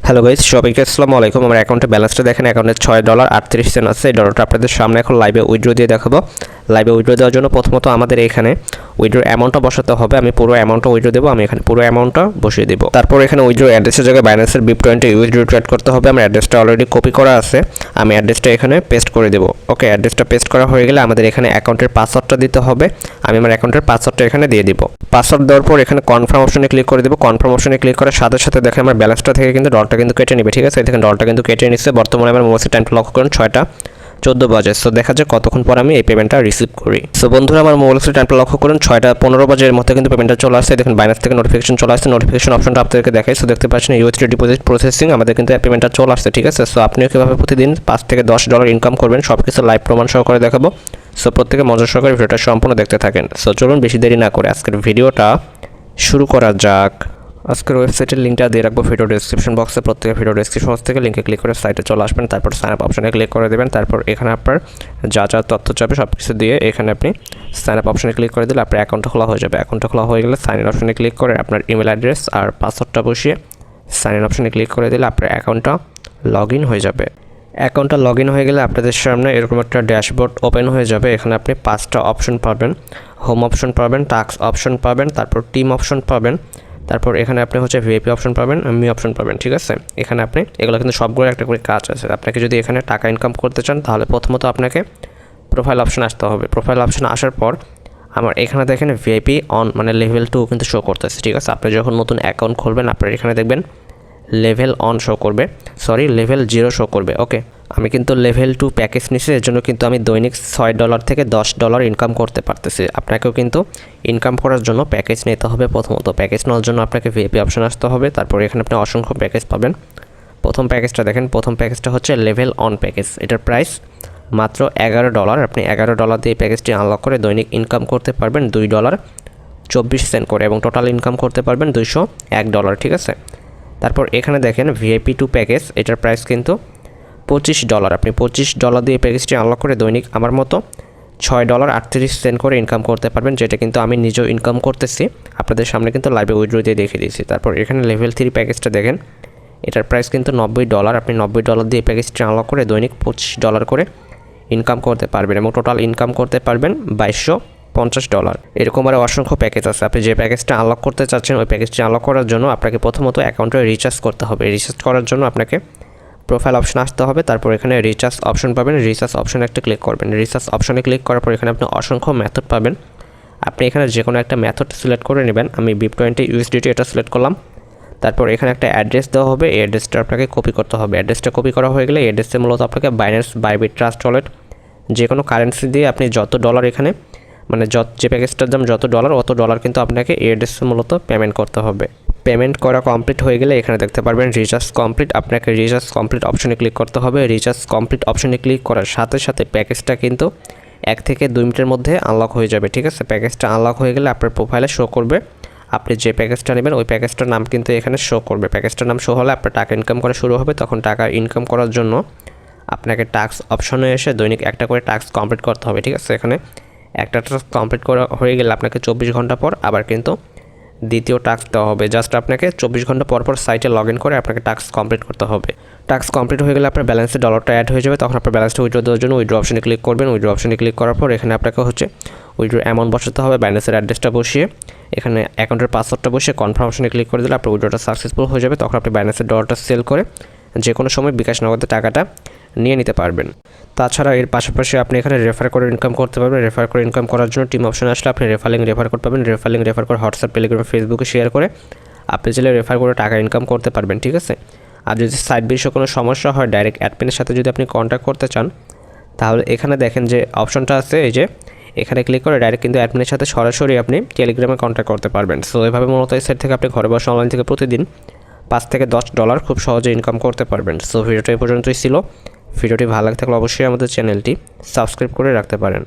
Hello guys, সবাইকে আসসালামু আলাইকুম। আমার অ্যাকাউন্টে ব্যালেন্সটা দেখেন, অ্যাকাউন্টে $6.38 আছে। এই ডলারটা আপনাদের সামনে এখন লাইভে উইথড্র দিয়ে দেখাবো। লাইভে উইথড্র দেওয়ার জন্য প্রথমত আমাদের এখানে উইথড্র অ্যামাউন্টটা বসাতে হবে। আমি পুরো অ্যামাউন্টটা উইথড্র দেবো, আমি এখানে পুরো অ্যামাউন্টটা বসিয়ে দেবো। তারপর এখানে উইথড্র অ্যাড্রেসের জায়গায় বাইন্যান্সের BIP20 উইথড্র ট্রেড করতে হবে। আমার অ্যাড্রেসটা অলরেডি কপি করা আছে, আমি অ্যাড্রেসটা এখানে পেস্ট করে দেবো। ওকে, অ্যাড্রেসটা পেস্ট করা হয়ে গেলে আমাদের এখানে অ্যাকাউন্টের পাসওয়ার্ডটা দিতে হবে। আমি আমার অ্যাকাউন্টের পাসওয়ার্ডটা এখানে দিয়ে দিব। পাসওয়ার্ড দেওয়ার পর এখানে কনফার্ম অপশনে ক্লিক করে দেবো। কনফার্ম অপশনে ক্লিক করার সাথে সাথে দেখেন আমার ব্যালেন্সটা থেকে কিন্তু ডলারটা কিন্তু কেটে নেবে। ঠিক আছে, দেখেন ডলারটা কিন্তু কেটে নিচ্ছে। বর্তমানে আমার মোবাইলের টাইমটা লক্ষ্য করুন 6:14 বাজে। সো দেখা যায় কতক্ষণ পর আমি এই পেমেন্টটা রিসিভ করি। সো বন্ধুরা, আমার মোবাইলের টাইমটা লক্ষ্য করুন 6:15 বাজে। এর মধ্যে কিন্তু পেমেন্টটা চলে আসছে। দেখেন বাইন্যান্স থেকে নোটিফিকেশন চলে আসছে। নোটিফিকেশন অপশনটা আপনাদেরকে দেখাই। সো দেখতে পাচ্ছেন ইউএসডি ডিপোজিট প্রসেসিং, আমাদের কিন্তু পেমেন্টটা চলে আসছে। ঠিক আছে, সো আপনিও কীভাবে প্রতিদিন $5 থেকে $10 ইনকাম করবেন সব কিছু লাইভ প্রমাণ সহকারে দেখাবো। সো প্রত্যেকে মজার সহকারে ভিডিওটা সম্পূর্ণ দেখতে থাকেন। সো চলুন বেশি দেরি না করে আজকের ভিডিওটা শুরু করা যাক। আজকের ওয়েবসাইটের লিঙ্কটা দিয়ে রাখবো ভিডিও ডেসক্রিপশন বক্সে। প্রত্যেকে ভিডিও ডেসক্রিপশন বক্স থেকে লিঙ্কে ক্লিক করে সাইটে চলে আসবেন। তারপর সাইন আপ অপশনে ক্লিক করে দেবেন। তারপর এখানে আপনার যা যা তথ্য চাবে সব কিছু দিয়ে এখানে আপনি সাইন আপ অপশনে ক্লিক করে দিলে আপনার অ্যাকাউন্টটা খোলা হয়ে যাবে। অ্যাকাউন্টটা খোলা হয়ে গেলে সাইন ইন অপশনে ক্লিক করে আপনার ইমেল অ্যাড্রেস আর পাসওয়ার্ডটা বসিয়ে সাইন ইন অপশনে ক্লিক করে দিলে আপনার অ্যাকাউন্টটা লগ ইন হয়ে যাবে। অ্যাকাউন্টটা লগ ইন হয়ে গেলে আপনাদের সামনে এরকম একটা ড্যাশবোর্ড ওপেন হয়ে যাবে। এখানে আপনি 5টা অপশন পাবেন। হোম অপশন পাবেন, টাস্ক অপশন পাবেন, তারপর টিম অপশন পাবেন, তারপর এখানে আপনি ভিআইপি অপশন পাবেন, মি অপশন পাবেন। ঠিক আছে, এখানে আপনি এগুলো কিন্তু সবগুলো একটা করে কাজ আছে। আপনাকে যদি এখানে টাকা ইনকাম করতে চান তাহলে প্রথমত আপনাকে প্রোফাইল অপশন আসতে হবে। প্রোফাইল অপশন আসার পর আমার এখানে দেখেন ভিআইপি অন মানে লেভেল 2 কিন্তু শো করতেছে। ঠিক আছে, আপনি যখন নতুন অ্যাকাউন্ট খুলবেন আপনার এখানে দেখবেন লেভেল অন শো করবে, সরি লেভেল 0 শো করবে। ওকে, আমি কিন্তু লেভেল 2 প্যাকেজ নিচ্ছি, এর জন্য কিন্তু আমি দৈনিক $6 থেকে $10 ইনকাম করতে পারতেছি। আপনাকেও কিন্তু ইনকাম করার জন্য প্যাকেজ নিতে হবে। প্রথমত প্যাকেজ নেওয়ার জন্য আপনাকে ভিআইপি অপশন আসতে হবে। তারপর এখানে আপনি অসংখ্য প্যাকেজ পাবেন। প্রথম প্যাকেজটা দেখেন, প্রথম প্যাকেজটা হচ্ছে লেভেল অন প্যাকেজ। এটার প্রাইস মাত্র $11। আপনি $11 দিয়ে প্যাকেজটি আনলক করে দৈনিক ইনকাম করতে পারবেন $2.24 করে এবং টোটাল ইনকাম করতে পারবেন $201। ঠিক আছে, তারপর এখানে দেখেন ভিআইপি 2 প্যাকেজ, এটার প্রাইস কিন্তু $25। আপনি $25 দিয়ে প্যাকেজটি আনলক করে দৈনিক আমার মতো $6.38 করে ইনকাম করতে পারবেন, যেটা কিন্তু আমি নিজেও ইনকাম করতেছি। আপনাদের সামনে কিন্তু লাইভে উইথড্র দিয়ে দেখিয়ে দিয়েছি। তারপর এখানে লেভেল 3 প্যাকেজটা দেখেন, এটার প্রাইস কিন্তু $90। আপনি $90 দিয়ে প্যাকেজটি আনলক করে দৈনিক $25 করে ইনকাম করতে পারবেন এবং টোটাল ইনকাম করতে পারবেন $2250। এরকম আরও অসংখ্য প্যাকেজ আছে। আপনি যে প্যাকেজটা আনলক করতে চাচ্ছেন ওই প্যাকেজটি আনলক করার জন্য আপনাকে প্রথমত অ্যাকাউন্টে রিচার্জ করতে হবে। রিচার্জ করার জন্য আপনাকে প্রোফাইল অপশন আসতে হবে। তারপর এখানে রিচার্জ অপশন পাবেন, রিচার্জ অপশনে একটা ক্লিক করবেন। রিচার্জ অপশনে ক্লিক করার পর এখানে আপনি অসংখ্য মেথড পাবেন। আপনি এখানে যে কোনো একটা মেথড সিলেক্ট করে নেবেন। আমি BIP20 USDT এটা সিলেক্ট করলাম। তারপর এখানে একটা অ্যাড্রেস দেওয়া হবে, এই অ্যাড্রেসটা আপনাকে কপি করতে হবে। অ্যাড্রেসটা কপি করা হয়ে গেলে এই অ্যাড্রেসে মূলত আপনাকে বাইন্যান্স, বাইবিট, ট্রাস্ট ওয়ালেট যে কোনো কারেন্সি দিয়ে আপনি যত ডলার এখানে মানে যে প্যাকেজটার দাম যত ডলার অত ডলার কিন্তু আপনাকে এই অ্যাড্রেসে মূলত পেমেন্ট করতে হবে। পেমেন্ট করা কমপ্লিট হয়ে গেলে এখানে দেখতে পারবেন রিচার্জ কমপ্লিট। আপনাকে রিচার্জ কমপ্লিট অপশনে ক্লিক করতে হবে। রিচার্জ কমপ্লিট অপশনে ক্লিক করার সাথে সাথে প্যাকেজটা কিন্তু 1 থেকে 2 মিনিটের মধ্যে আনলক হয়ে যাবে। ঠিক আছে, প্যাকেজটা আনলক হয়ে গেলে আপনার প্রোফাইলে শো করবে। আপনি যে প্যাকেজটা নেবেন ওই প্যাকেজটার নাম কিন্তু এখানে শো করবে। প্যাকেজটার নাম শো হলে আপনার টাকা ইনকাম করা শুরু হবে। তখন টাকা ইনকাম করার জন্য আপনাকে টাস্ক অপশনে এসে দৈনিক একটা করে টাস্ক কমপ্লিট করতে হবে। ঠিক আছে, এখানে একটা টাস্ক কমপ্লিট করা হয়ে গেলে আপনাকে 24 ঘন্টা পর আবার কিন্তু দ্বিতীয় টাস্ক দেওয়া হবে। জাস্ট আপনাকে 24 ঘন্টা পর পর সাইটে লগ ইন করে আপনাকে টাস্ক কমপ্লিট করতে হবে। টাস্ক কমপ্লিট হয়ে গেলে আপনার ব্যালেন্সে ডলারটা অ্যাড হয়ে যাবে। তখন আপনার ব্যালেন্সটা উইথড্র দেওয়ার জন্য উইথড্র অপশনে ক্লিক করবেন। উইথড্র অপশনে ক্লিক করার পর এখানে আপনাকে উইথড্র অ্যামাউন্ট বসাতে হবে। বাইন্যান্সের অ্যাড্রেসটা বসিয়ে এখানে অ্যাকাউন্টের পাসওয়ার্ডটা বসিয়ে কনফার্ম অপশনে ক্লিক করে দিলে আপনার উইথড্রটা সাকসেসফুল হয়ে যাবে। তখন আপনি বাইন্যান্সের ডলারটা সেল করে যে কোনো সময় বিকাশ নগদে টাকাটা নিয়ে নিতে পারবেন। তাছাড়া এর পাশাপাশি আপনি এখানে রেফার করে ইনকাম করতে পারবেন। রেফার করে ইনকাম করার জন্য টিম অপশন আসলে আপনি রেফার কোড পাবেন। রেফার করে হোয়াটসঅ্যাপ, টেলিগ্রাম, ফেসবুকে শেয়ার করে আপনি চাইলে রেফার করে টাকা ইনকাম করতে পারবেন। ঠিক আছে, আর যদি সাইট বিষয়ে কোনো সমস্যা হয় ডাইরেক্ট অ্যাডমিনের সাথে যদি আপনি কন্ট্যাক্ট করতে চান তাহলে এখানে দেখেন যে অপশনটা আছে, এই যে এখানে ক্লিক করে ডাইরেক্ট কিন্তু অ্যাডমিনের সাথে সরাসরি আপনি টেলিগ্রামে কন্ট্যাক্ট করতে পারবেন। সো এভাবে মূলত এই সাইট থেকে আপনি ঘরে বসে অনলাইন থেকে প্রতিদিন $5 থেকে $10 খুব সহজে ইনকাম করতে পারবেন। সো ভিডিওটা এই পর্যন্তই ছিল। ভিডিওটি ভালো লাগে থাকলে অবশ্যই আমাদের চ্যানেলটি সাবস্ক্রাইব করে রাখতে পারেন।